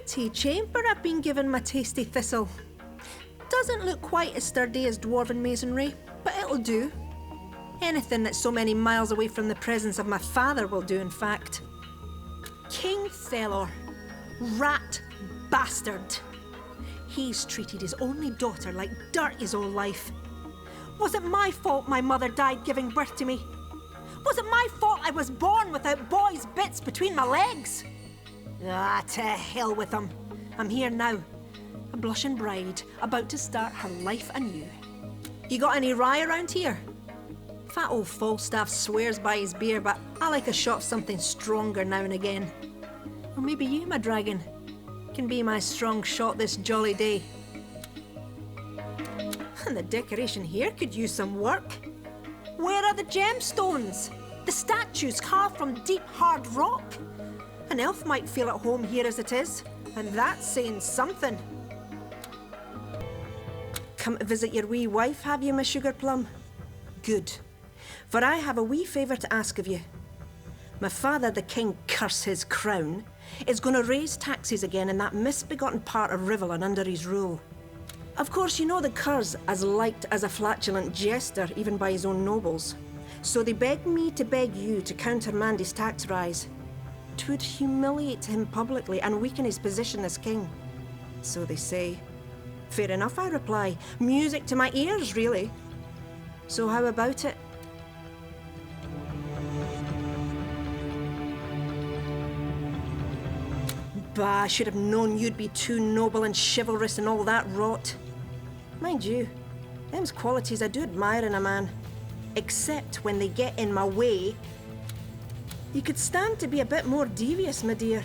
pretty chamber I've been given my tasty thistle. Doesn't look quite as sturdy as dwarven masonry, but it'll do. Anything that's so many miles away from the presence of my father will do, in fact. King Thelor, rat bastard. He's treated his only daughter like dirt his whole life. Was it my fault my mother died giving birth to me? Was it my fault I was born without boys' bits between my legs? Ah, to hell with him. I'm here now, a blushing bride, about to start her life anew. You got any rye around here? Fat old Falstaff swears by his beer, but I like a shot of something stronger now and again. Or maybe you, my dragon, can be my strong shot this jolly day. And the decoration here could use some work. Where are the gemstones? The statues carved from deep, hard rock? An elf might feel at home here as it is, and that's saying something. Come to visit your wee wife, have you, my sugar plum? Good, for I have a wee favour to ask of you. My father, the king, curse his crown, is going to raise taxes again in that misbegotten part of Rivellin under his rule. Of course, you know the cur's as liked as a flatulent jester, even by his own nobles. So they beg me to beg you to countermand his tax rise. 'Twould humiliate him publicly and weaken his position as king. So they say. Fair enough, I reply. Music to my ears, really. So how about it? Bah, I should have known you'd be too noble and chivalrous and all that rot. Mind you, them's qualities I do admire in a man. Except when they get in my way. You could stand to be a bit more devious, my dear.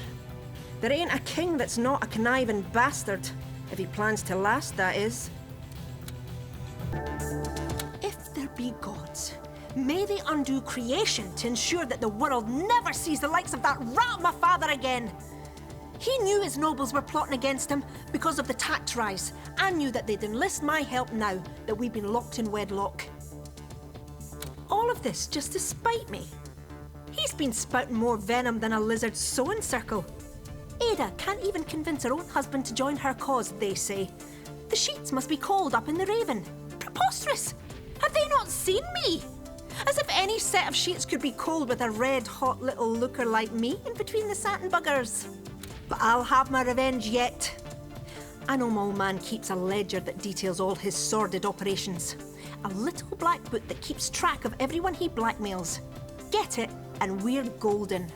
There ain't a king that's not a conniving bastard, if he plans to last, that is. If there be gods, may they undo creation to ensure that the world never sees the likes of that rat of my father again. He knew his nobles were plotting against him because of the tax rise, and knew that they'd enlist my help now that we've been locked in wedlock. All of this just to spite me. He's been spouting more venom than a lizard's sewing circle. Aida can't even convince her own husband to join her cause, they say. The sheets must be cold up in the Raven. Preposterous! Have they not seen me? As if any set of sheets could be cold with a red-hot little looker like me in between the satin buggers. But I'll have my revenge yet. I know my old man keeps a ledger that details all his sordid operations. A little black book that keeps track of everyone he blackmails. Get it, and we're golden.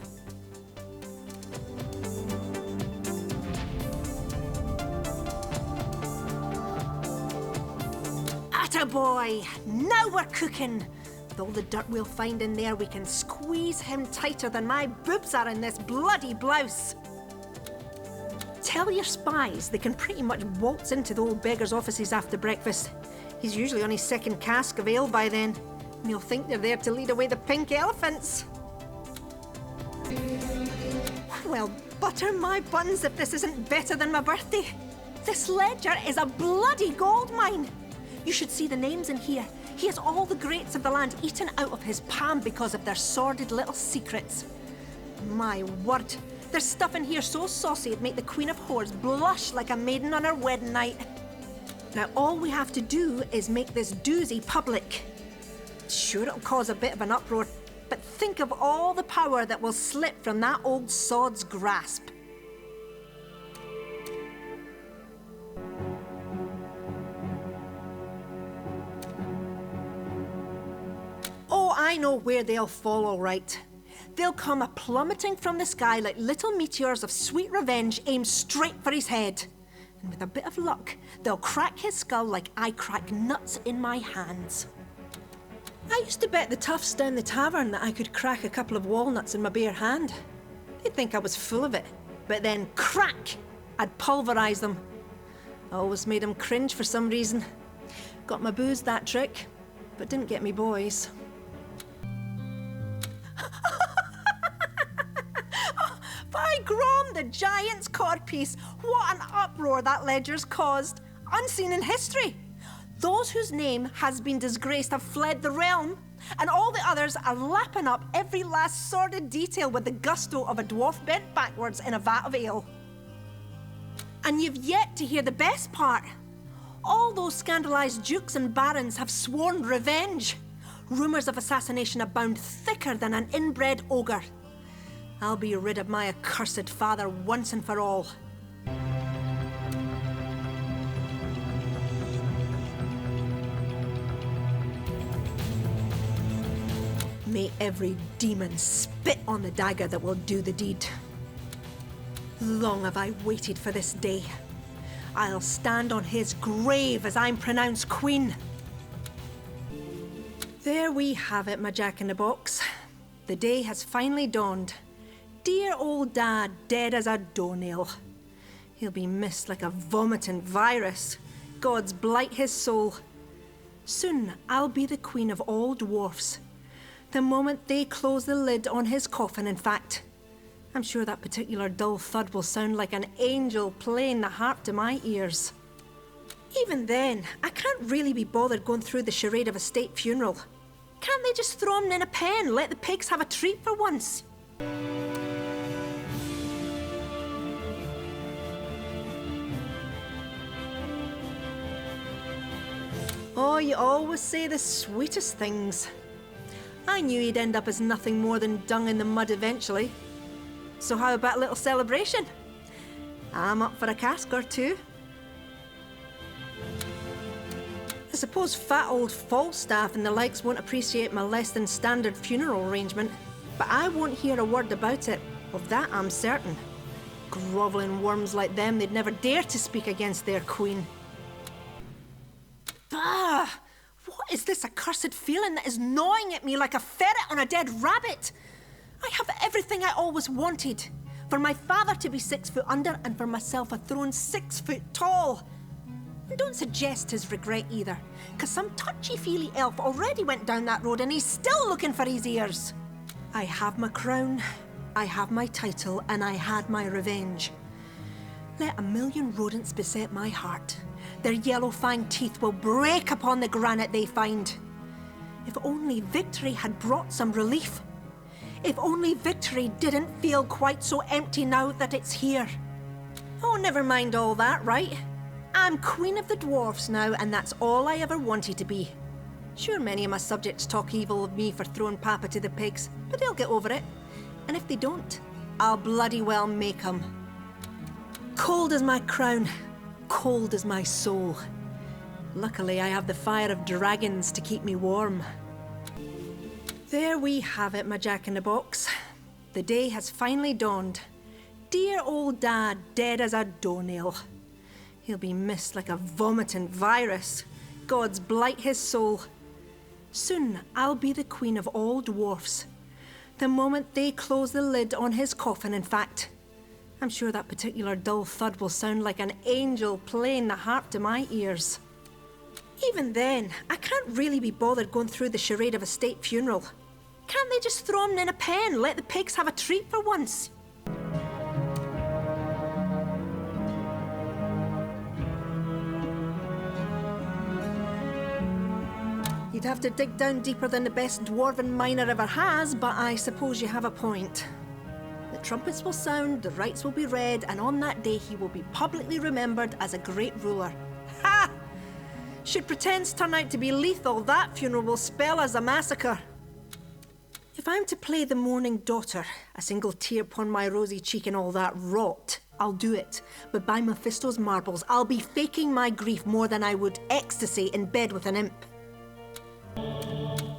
Attaboy! Now we're cooking! With all the dirt we'll find in there, we can squeeze him tighter than my boobs are in this bloody blouse. Tell your spies they can pretty much waltz into the old beggar's offices after breakfast. He's usually on his second cask of ale by then, and he'll think they're there to lead away the pink elephants. Well, butter my buns if this isn't better than my birthday. This ledger is a bloody gold mine. You should see the names in here. He has all the greats of the land eaten out of his palm because of their sordid little secrets. My word, there's stuff in here so saucy it'd make the Queen of Whores blush like a maiden on her wedding night. Now all we have to do is make this doozy public. Sure, it'll cause a bit of an uproar, but think of all the power that will slip from that old sod's grasp. Oh, I know where they'll fall, all right. They'll come a-plummeting from the sky like little meteors of sweet revenge aimed straight for his head. And with a bit of luck, they'll crack his skull like I crack nuts in my hands. I used to bet the toughs down the tavern that I could crack a couple of walnuts in my bare hand. They'd think I was full of it, but then crack! I'd pulverise them. I always made them cringe for some reason. Got my booze that trick, but didn't get me boys. By Grom, the giant's codpiece, what an uproar that ledger's caused. Unseen in history. Those whose name has been disgraced have fled the realm, and all the others are lapping up every last sordid detail with the gusto of a dwarf bent backwards in a vat of ale. And you've yet to hear the best part. All those scandalized dukes and barons have sworn revenge. Rumours of assassination abound thicker than an inbred ogre. I'll be rid of my accursed father once and for all. May every demon spit on the dagger that will do the deed. Long have I waited for this day. I'll stand on his grave as I'm pronounced queen. There we have it, my jack-in-the-box. The day has finally dawned. Dear old Dad, dead as a doornail. He'll be missed like a vomiting virus. Gods blight his soul. Soon I'll be the queen of all dwarfs. The moment they close the lid on his coffin, in fact. I'm sure that particular dull thud will sound like an angel playing the harp to my ears. Even then, I can't really be bothered going through the charade of a state funeral. Can't they just throw him in a pen, let the pigs have a treat for once? Oh, you always say the sweetest things. I knew he'd end up as nothing more than dung in the mud eventually. So how about a little celebration? I'm up for a cask or two. I suppose fat old Falstaff and the likes won't appreciate my less than standard funeral arrangement, but I won't hear a word about it. Of that I'm certain. Grovelling worms like them, they'd never dare to speak against their queen. Bah! What is this accursed feeling that is gnawing at me like a ferret on a dead rabbit? I have everything I always wanted. For my father to be 6 foot under and for myself a throne 6 foot tall. And don't suggest his regret either, because some touchy-feely elf already went down that road and he's still looking for his ears. I have my crown, I have my title, and I had my revenge. Let a million rodents beset my heart. Their yellow-fanged teeth will break upon the granite they find. If only victory had brought some relief. If only victory didn't feel quite so empty now that it's here. Oh, never mind all that, right? I'm Queen of the Dwarfs now, and that's all I ever wanted to be. Sure, many of my subjects talk evil of me for throwing Papa to the pigs, but they'll get over it. And if they don't, I'll bloody well make 'em. Cold as my crown, cold as my soul. Luckily, I have the fire of dragons to keep me warm. There we have it, my jack-in-the-box. The day has finally dawned. Dear old Dad, dead as a doornail. He'll be missed like a vomiting virus. Gods blight his soul. Soon I'll be the queen of all dwarfs. The moment they close the lid on his coffin, in fact. I'm sure that particular dull thud will sound like an angel playing the harp to my ears. Even then, I can't really be bothered going through the charade of a state funeral. Can't they just throw him in a pen, let the pigs have a treat for once? You'd have to dig down deeper than the best dwarven miner ever has, but I suppose you have a point. The trumpets will sound, the rites will be read, and on that day he will be publicly remembered as a great ruler. Ha! Should pretense turn out to be lethal, that funeral will spell as a massacre. If I'm to play the mourning daughter, a single tear upon my rosy cheek and all that rot, I'll do it. But by Mephisto's marbles, I'll be faking my grief more than I would ecstasy in bed with an imp.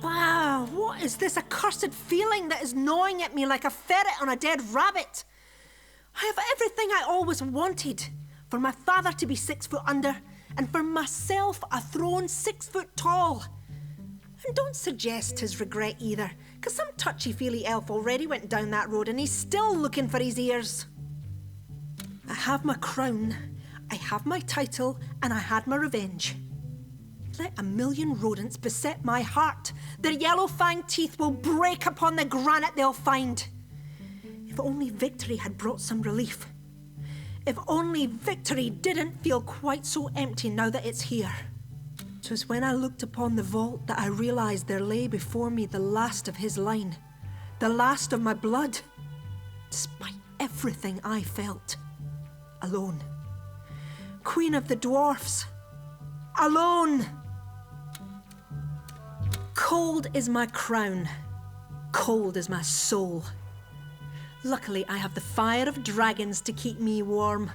Wow, what is this accursed feeling that is gnawing at me like a ferret on a dead rabbit? I have everything I always wanted. For my father to be 6 foot under, and for myself a throne 6 foot tall. And don't suggest his regret either, because some touchy-feely elf already went down that road and he's still looking for his ears. I have my crown, I have my title, and I had my revenge. Let a million rodents beset my heart. Their yellow-fanged teeth will break upon the granite they'll find. If only victory had brought some relief. If only victory didn't feel quite so empty now that it's here. 'Twas when I looked upon the vault that I realised there lay before me the last of his line. The last of my blood. Despite everything I felt. Alone. Queen of the dwarfs. Alone. Cold is my crown. Cold is my soul. Luckily, I have the fire of dragons to keep me warm.